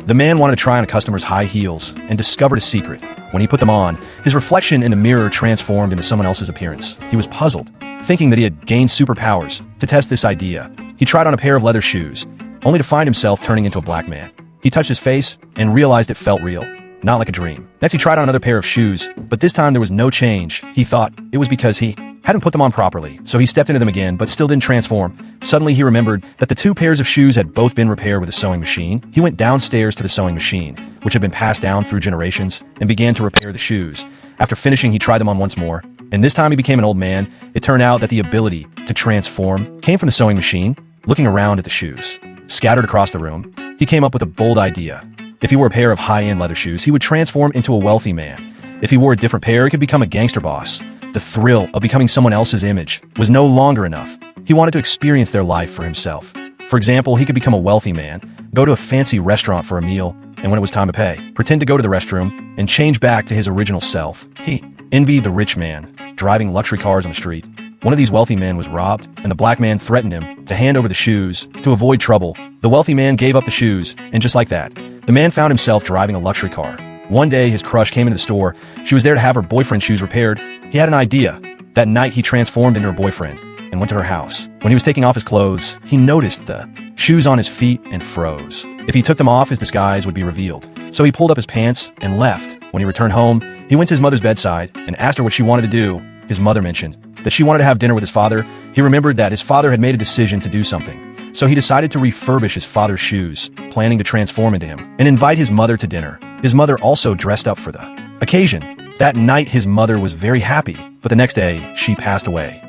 The man wanted to try on a customer's high heels and discovered a secret. When he put them on, his reflection in the mirror transformed into someone else's appearance. He was puzzled, thinking that he had gained superpowers. To test this idea, he tried on a pair of leather shoes, only to find himself turning into a black man. He touched his face and realized it felt real, not like a dream. Next, he tried on another pair of shoes, but this time there was no change. He thought it was because he hadn't put them on properly, so he stepped into them again, but still didn't transform. Suddenly, he remembered that the two pairs of shoes had both been repaired with a sewing machine. He went downstairs to the sewing machine, which had been passed down through generations, and began to repair the shoes. After finishing, he tried them on once more, and this time he became an old man. It turned out that the ability to transform came from the sewing machine. Looking around at the shoes scattered across the room, he came up with a bold idea. If he wore a pair of high-end leather shoes, he would transform into a wealthy man. If he wore a different pair, he could become a gangster boss. The thrill of becoming someone else's image was no longer enough. He wanted to experience their life for himself. For example, he could become a wealthy man, go to a fancy restaurant for a meal, and when it was time to pay, pretend to go to the restroom and change back to his original self. He envied the rich man, driving luxury cars on the street. One of these wealthy men was robbed, and the black man threatened him to hand over the shoes to avoid trouble. The wealthy man gave up the shoes, and just like that, the man found himself driving a luxury car. One day, his crush came into the store. She was there to have her boyfriend's shoes repaired. He had an idea. That night, he transformed into her boyfriend and went to her house. When he was taking off his clothes, he noticed the shoes on his feet and froze. If he took them off, his disguise would be revealed. So he pulled up his pants and left. When he returned home, he went to his mother's bedside and asked her what she wanted to do. His mother mentioned that she wanted to have dinner with his father. He remembered that his father had made a decision to do something. So he decided to refurbish his father's shoes, planning to transform into him, and invite his mother to dinner. His mother also dressed up for the occasion. That night, his mother was very happy, but the next day, she passed away.